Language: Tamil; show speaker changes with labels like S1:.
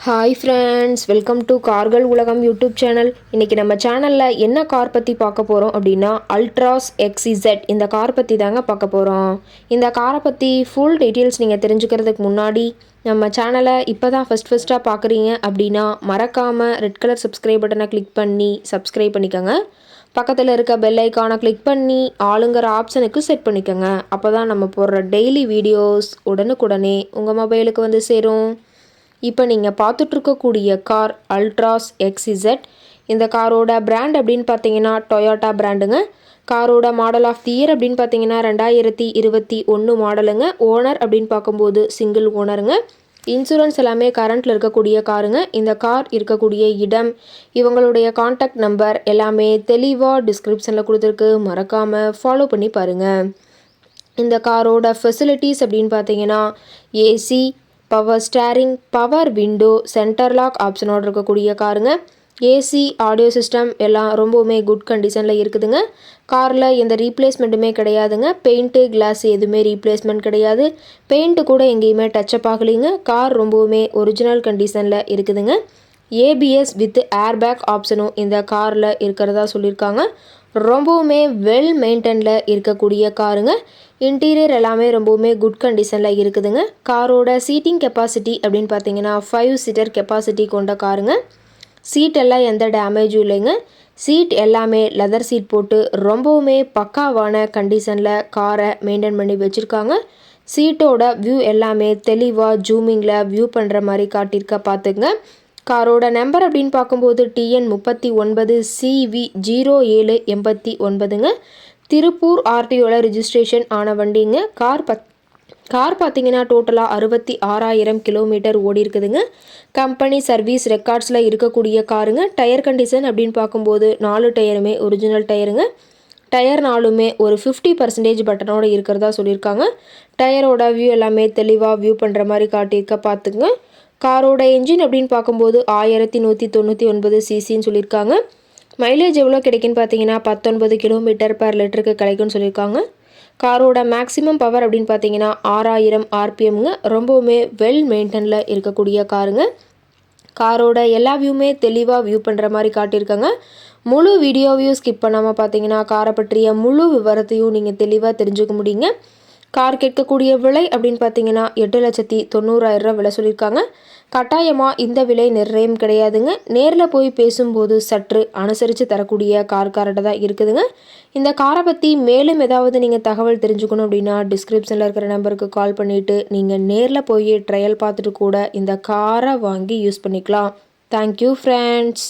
S1: ஹாய் ஃப்ரெண்ட்ஸ், வெல்கம் டு கார்கள் உலகம் யூடியூப் சேனல். இன்றைக்கி நம்ம சேனலில் என்ன கார் பற்றி பார்க்க போகிறோம் அப்படின்னா அல்ட்ராஸ் XZ இந்த கார் பற்றி தாங்க பார்க்க போகிறோம். இந்த காரை பற்றி ஃபுல் டீட்டெயில்ஸ் நீங்கள் தெரிஞ்சுக்கிறதுக்கு முன்னாடி நம்ம சேனலை இப்போ தான் ஃபஸ்ட்டாக பார்க்குறீங்க அப்படின்னா மறக்காமல் ரெட் கலர் சப்ஸ்கிரைப் பட்டனை கிளிக் பண்ணி சப்ஸ்கிரைப் பண்ணிக்கோங்க. பக்கத்தில் இருக்க பெல் ஐக்கானை கிளிக் பண்ணி ஆளுங்கிற ஆப்ஷனுக்கு செட் பண்ணிக்கோங்க. அப்போ தான் நம்ம போடுற டெய்லி வீடியோஸ் உடனுக்குடனே உங்கள் மொபைலுக்கு வந்து சேரும். இப்போ நீங்கள் பார்த்துட்ருக்கக்கூடிய கார் அல்ட்ராஸ் XZ. இந்த காரோட பிராண்ட் அப்படின்னு பார்த்தீங்கன்னா டொயோட்டா பிராண்டுங்க. காரோட மாடல் ஆஃப் தி இயர் அப்படின்னு பார்த்தீங்கன்னா 2021 மாடலுங்க. ஓனர் அப்படின்னு பார்க்கும்போது சிங்கிள் ஓனருங்க. இன்சூரன்ஸ் எல்லாமே கரண்ட்டில் இருக்கக்கூடிய காருங்க. இந்த கார் இருக்கக்கூடிய இடம், இவங்களுடைய காண்டாக்ட் நம்பர் எல்லாமே தெளிவாக டிஸ்கிரிப்ஷனில் கொடுத்துருக்கு. மறக்காமல் ஃபாலோ பண்ணி பாருங்கள். இந்த காரோட ஃபெசிலிட்டிஸ் அப்படின்னு பார்த்தீங்கன்னா AC, power steering, power window, center lock ஆப்ஷனோடு இருக்கக்கூடிய காருங்க. ஏசி, ஆடியோ சிஸ்டம் எல்லாம் ரொம்பவுமே குட் கண்டிஷனில் இருக்குதுங்க. காரில் எந்த ரீப்ளேஸ்மெண்ட்டுமே கிடையாதுங்க. பெயிண்ட்டு, கிளாஸ் எதுவுமே ரீப்ளேஸ்மெண்ட் கிடையாது. பெயிண்ட்டு கூட எங்கேயுமே டச்சப் ஆகலைங்க. கார் ரொம்பவுமே ஒரிஜினல் கண்டிஷனில் இருக்குதுங்க. ஏபிஎஸ் வித் ஏர்பேக் ஆப்ஷனும் இந்த காரில் இருக்கிறதா சொல்லியிருக்காங்க. ரொம்பவுமே வெல் மெயின்டெனில் இருக்கக்கூடிய காருங்க. இன்டீரியர் எல்லாமே ரொம்பவுமே குட் கண்டிஷனில் இருக்குதுங்க. காரோட சீட்டிங் கெப்பாசிட்டி அப்படின்னு பார்த்தீங்கன்னா 5 சீட்டர் கெப்பாசிட்டி கொண்ட காருங்க. சீட் எல்லாம் எந்த டேமேஜும் இல்லைங்க. சீட் எல்லாமே லெதர் சீட் போட்டு ரொம்பவுமே பக்காவான கண்டிஷனில் காரை மெயின்டைன் பண்ணி வச்சுருக்காங்க. சீட்டோட வியூ எல்லாமே தெளிவாக ஜூமிங்கில் வியூ பண்ணுற மாதிரி காட்டியிருக்க பார்த்துங்க. காரோட நம்பர் அப்படின்னு பார்க்கும்போது TN 39 CV 0789ங்க. திருப்பூர் RTOவில் ரிஜிஸ்ட்ரேஷன் ஆன வண்டிங்க. கார் பார்த்தீங்கன்னா டோட்டலாக 66,000 கிலோமீட்டர் ஓடி இருக்குதுங்க. கம்பெனி சர்வீஸ் ரெக்கார்ட்ஸில் இருக்கக்கூடிய காருங்க. டயர் கண்டிஷன் அப்படின்னு பார்க்கும்போது 4 டயருமே ஒரிஜினல் டயருங்க. டயர் 4மே ஒரு 50% பட்டனோடு இருக்கிறதா சொல்லியிருக்காங்க. டயரோட வியூ எல்லாமே தெளிவாக வியூ பண்ணுற மாதிரி காட்டியிருக்க பார்த்துங்க. காரோட என்ஜின் அப்படின்னு பார்க்கும்போது 1199 சிசின்னு சொல்லியிருக்காங்க. மைலேஜ் எவ்வளோ கிடைக்குன்னு பார்த்தீங்கன்னா 19 கிலோமீட்டர் பர் லிட்டருக்கு கிடைக்கும்னு சொல்லியிருக்காங்க. காரோட மேக்ஸிமம் பவர் அப்படின்னு பார்த்தீங்கன்னா 6000 RPMங்க. ரொம்பவுமே வெல் மெயின்டெனில் இருக்கக்கூடிய காருங்க. காரோட எல்லா வியூமே தெளிவாக வியூ பண்ணுற மாதிரி காட்டியிருக்காங்க. முழு வீடியோவையும் ஸ்கிப் பண்ணாமல் பார்த்தீங்கன்னா காரை பற்றிய முழு விவரத்தையும் நீங்கள் தெளிவாக தெரிஞ்சுக்க முடியுங்க. கார் கேட்கக்கூடிய விலை அப்படின்னு பார்த்தீங்கன்னா 8,90,000 விலை சொல்லியிருக்காங்க. கட்டாயமாக இந்த விலை நிர்ணயம் கிடையாதுங்க. நேரில் போய் பேசும்போது சற்று அனுசரித்து தரக்கூடிய கார்கிட்ட தான் இருக்குதுங்க. இந்த காரை பற்றி மேலும் ஏதாவது நீங்கள் தகவல் தெரிஞ்சுக்கணும் அப்படின்னா டிஸ்கிரிப்ஷனில் இருக்கிற நம்பருக்கு கால் பண்ணிவிட்டு நீங்கள் நேரில் போய் ட்ரையல் பார்த்துட்டு கூட இந்த காரை வாங்கி யூஸ் பண்ணிக்கலாம். Thank you friends.